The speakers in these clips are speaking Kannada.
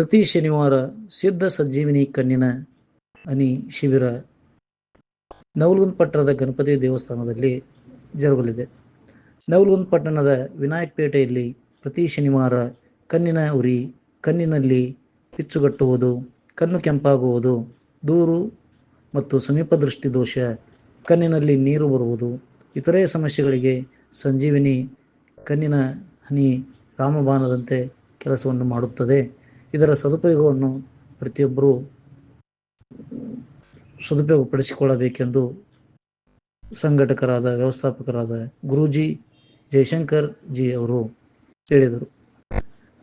ಪ್ರತಿ ಶನಿವಾರ ಸಿದ್ಧ ಸಂಜೀವಿನಿ ಕಣ್ಣಿನ ಹನಿ ಶಿಬಿರ ನವಲಗುಂದ ಪಟ್ಟಣದ ಗಣಪತಿ ದೇವಸ್ಥಾನದಲ್ಲಿ ಜರುಗಲಿದೆ. ನವಲಗುಂದ ಪಟ್ಟಣದ ವಿನಾಯಕಪೇಟೆಯಲ್ಲಿ ಪ್ರತಿ ಶನಿವಾರ ಕಣ್ಣಿನ ಉರಿ, ಕಣ್ಣಿನಲ್ಲಿ ಪಿಚ್ಚುಗಟ್ಟುವುದು, ಕಣ್ಣು ಕೆಂಪಾಗುವುದು, ದೂರು ಮತ್ತು ಸಮೀಪ ದೃಷ್ಟಿ ದೋಷ, ಕಣ್ಣಿನಲ್ಲಿ ನೀರು ಬರುವುದು, ಇತರೆ ಸಮಸ್ಯೆಗಳಿಗೆ ಸಂಜೀವಿನಿ ಕಣ್ಣಿನ ಹನಿ ರಾಮಬಾಣದಂತೆ ಕೆಲಸವನ್ನು ಮಾಡುತ್ತದೆ. ಇದರ ಸದುಪಯೋಗವನ್ನು ಪ್ರತಿಯೊಬ್ಬರೂ ಸದುಪಯೋಗಪಡಿಸಿಕೊಳ್ಳಬೇಕೆಂದು ಸಂಘಟಕರಾದ ವ್ಯವಸ್ಥಾಪಕರಾದ ಗುರೂಜಿ ಜಯಶಂಕರ್ ಜಿ ಅವರು ಹೇಳಿದರು.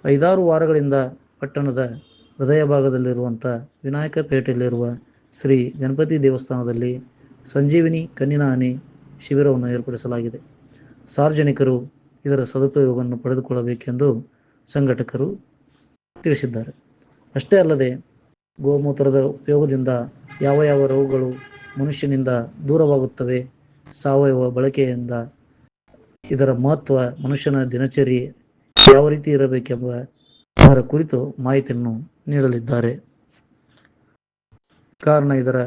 5-6 ವಾರಗಳಿಂದ ಪಟ್ಟಣದ ಹೃದಯ ಭಾಗದಲ್ಲಿರುವಂಥ ವಿನಾಯಕಪೇಟೆಯಲ್ಲಿರುವ ಶ್ರೀ ಗಣಪತಿ ದೇವಸ್ಥಾನದಲ್ಲಿ ಸಂಜೀವಿನಿ ಕಣ್ಣಿನ ಹನಿ ಶಿಬಿರವನ್ನು ಏರ್ಪಡಿಸಲಾಗಿದೆ. ಸಾರ್ವಜನಿಕರು ಇದರ ಸದುಪಯೋಗವನ್ನು ಪಡೆದುಕೊಳ್ಳಬೇಕೆಂದು ಸಂಘಟಕರು ತಿಳಿಸಿದ್ದಾರೆ. ಅಷ್ಟೇ ಅಲ್ಲದೆ ಗೋಮೂತ್ರದ ಉಪಯೋಗದಿಂದ ಯಾವ ರೋಗಗಳು ಮನುಷ್ಯನಿಂದ ದೂರವಾಗುತ್ತವೆ, ಸಾವಯವ ಬಳಕೆಯಿಂದ ಇದರ ಮಹತ್ವ, ಮನುಷ್ಯನ ದಿನಚರಿ ಯಾವ ರೀತಿ ಇರಬೇಕೆಂಬ ಅದರ ಕುರಿತು ಮಾಹಿತಿಯನ್ನು ನೀಡಲಿದ್ದಾರೆ. ಕಾರಣ ಇದರ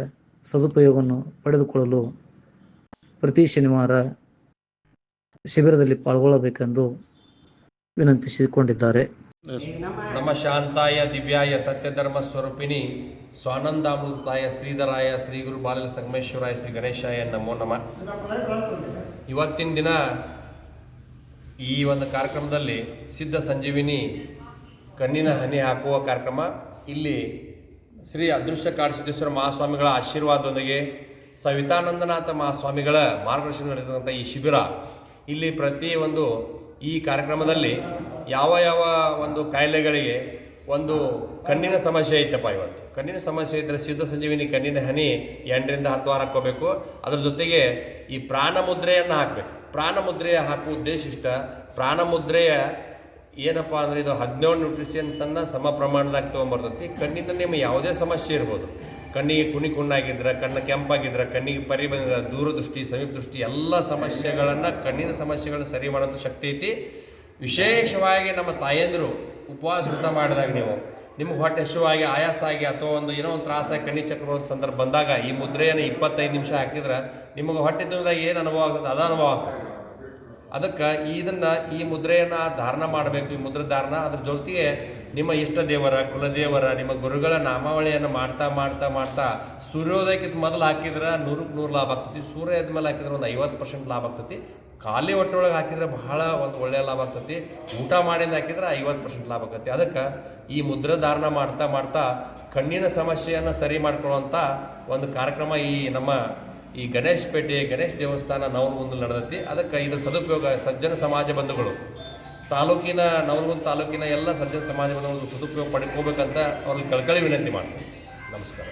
ಸದುಪಯೋಗವನ್ನು ಪಡೆದುಕೊಳ್ಳಲು ಪ್ರತಿ ಶನಿವಾರ ಶಿಬಿರದಲ್ಲಿ ಪಾಲ್ಗೊಳ್ಳಬೇಕೆಂದು ವಿನಂತಿಸಿಕೊಂಡಿದ್ದಾರೆ. ನಮ ಶಾಂತಾಯ ದಿವ್ಯಾಯ ಸತ್ಯಧರ್ಮ ಸ್ವರೂಪಿಣಿ ಸ್ವಾನಂದಾಮೃತಾಯ ಶ್ರೀಧರಾಯ ಶ್ರೀ ಗುರು ಬಾಲ ಸಂಗಮೇಶ್ವರಾಯ ಶ್ರೀ ಗಣೇಶಾಯ ನಮೋ ನಮಃ. ಇವತ್ತಿನ ದಿನ ಈ ಒಂದು ಕಾರ್ಯಕ್ರಮದಲ್ಲಿ ಸಿದ್ಧ ಸಂಜೀವಿನಿ ಕಣ್ಣಿನ ಹನಿ ಹಾಕುವ ಕಾರ್ಯಕ್ರಮ ಇಲ್ಲಿ ಶ್ರೀ ಅದೃಶ್ಯ ಕಾಡಸಿದ್ದೇಶ್ವರ ಮಹಾಸ್ವಾಮಿಗಳ ಆಶೀರ್ವಾದದೊಂದಿಗೆ ಸವಿತಾನಂದನಾಥ ಮಹಾಸ್ವಾಮಿಗಳ ಮಾರ್ಗದರ್ಶನ ನಡೆದಂಥ ಈ ಶಿಬಿರ ಇಲ್ಲಿ ಪ್ರತಿಯೊಂದು ಈ ಕಾರ್ಯಕ್ರಮದಲ್ಲಿ ಯಾವ ಒಂದು ಕಾಯಿಲೆಗಳಿಗೆ ಒಂದು ಕಣ್ಣಿನ ಸಮಸ್ಯೆ ಐತಪ್ಪ, ಇವತ್ತು ಕಣ್ಣಿನ ಸಮಸ್ಯೆ ಇದ್ದರೆ ಸಿದ್ಧ ಸಂಜೀವಿನಿ ಕಣ್ಣಿನ ಹನಿ 8ರಿಂದ 10 ವಾರ ಹಾಕ್ಕೋಬೇಕು. ಅದರ ಜೊತೆಗೆ ಈ ಪ್ರಾಣ ಮುದ್ರೆಯನ್ನು ಹಾಕಬೇಕು. ಪ್ರಾಣ ಮುದ್ರೆ ಹಾಕುವ ಉದ್ದೇಶ ಇಷ್ಟ. ಪ್ರಾಣ ಮುದ್ರೆಯ ಏನಪ್ಪ ಅಂದರೆ ಇದು 17 ನ್ಯೂಟ್ರಿಷನ್ಸನ್ನು ಸಮ ಪ್ರಮಾಣದಾಗ ತೊಗೊಂಬರ್ತೈತಿ. ಕಣ್ಣಿನ ನಿಮ್ಮ ಯಾವುದೇ ಸಮಸ್ಯೆ ಇರ್ಬೋದು, ಕಣ್ಣಿಗೆ ಕುಣ್ಣಾಗಿದ್ರೆ, ಕಣ್ಣು ಕೆಂಪಾಗಿದ್ರೆ, ಕಣ್ಣಿಗೆ ಪರಿ ಬಂದಿದ್ರೆ, ದೂರದೃಷ್ಟಿ, ಸಮೀಪ ದೃಷ್ಟಿ ಎಲ್ಲ ಸಮಸ್ಯೆಗಳನ್ನು ಕಣ್ಣಿನ ಸಮಸ್ಯೆಗಳನ್ನ ಸರಿ ಮಾಡೋಂಥ ಶಕ್ತಿ ಐತಿ. ವಿಶೇಷವಾಗಿ ನಮ್ಮ ತಾಯಂದಿರು ಉಪವಾಸ ಊಟ ಮಾಡಿದಾಗ ನಿಮಗೆ ಹೊಟ್ಟೆ ಹಸಿವಾಗಿ, ಆಯಾಸ ಆಗಿ ಅಥವಾ ಏನೋ ಒಂದು ತ್ರಾಸಾಗಿ ಕಣ್ಣಿ ಚಕ್ರ ಬರೋ ಸಂದರ್ಭ ಬಂದಾಗ ಈ ಮುದ್ರೆಯನ್ನು 25 ನಿಮಿಷ ಹಾಕಿದ್ರೆ ನಿಮಗೆ ಹೊಟ್ಟೆ ತುಂಬಿದಾಗ ಏನು ಅನುಭವ ಆಗ್ತದೆ ಅದು ಅನುಭವ ಆಗ್ತದೆ. ಅದಕ್ಕೆ ಈ ಮುದ್ರೆಯನ್ನು ಧಾರಣ ಮಾಡಬೇಕು. ಈ ಮುದ್ರೆ ಧಾರಣ ಅದ್ರ ಜೊತೆಗೆ ನಿಮ್ಮ ಇಷ್ಟ ದೇವರ, ಕುಲದೇವರ, ನಿಮ್ಮ ಗುರುಗಳ ನಾಮಾವಳಿಯನ್ನು ಮಾಡ್ತಾ ಮಾಡ್ತಾ ಮಾಡ್ತಾ ಸೂರ್ಯೋದಯಕ್ಕಿಂತ ಮೊದಲು ಹಾಕಿದ್ರೆ 100% ಲಾಭ ಆಗ್ತೈತಿ. ಸೂರ್ಯ ಎದ್ದ ಮೇಲೆ ಹಾಕಿದ್ರೆ ಒಂದು 50% ಲಾಭ ಆಗ್ತೈತಿ. ಖಾಲಿ ಹೊಟ್ಟೆಯೊಳಗೆ ಹಾಕಿದ್ರೆ ಬಹಳ ಒಂದು ಒಳ್ಳೆಯ ಲಾಭ ಆಗ್ತೈತಿ. ಊಟ ಮಾಡಿಂದ ಹಾಕಿದ್ರೆ 50% ಲಾಭ ಆಗ್ತೈತಿ. ಅದಕ್ಕೆ ಈ ಮುದ್ರೆ ಧಾರಣ ಮಾಡ್ತಾ ಮಾಡ್ತಾ ಕಣ್ಣಿನ ಸಮಸ್ಯೆಯನ್ನು ಸರಿ ಮಾಡ್ಕೊಳ್ಳುವಂಥ ಒಂದು ಕಾರ್ಯಕ್ರಮ ಈ ಗಣೇಶ್ ದೇವಸ್ಥಾನ ನವಲಗುಂದ ನಡೆದೈತಿ. ಅದಕ್ಕೆ ಇದರ ಸದುಪಯೋಗ ಸಜ್ಜನ ಸಮಾಜ ಬಂಧುಗಳು ನವಲಗುಂದ ತಾಲೂಕಿನ ಎಲ್ಲ ಸಜ್ಜನ ಸಮಾಜ ಬಂಧುಗಳು ಸದುಪಯೋಗ ಪಡ್ಕೋಬೇಕಂತ ಅವ್ರಿಗೆ ಕಳಕಳಿ ವಿನಂತಿ ಮಾಡ್ತೀನಿ. ನಮಸ್ಕಾರ.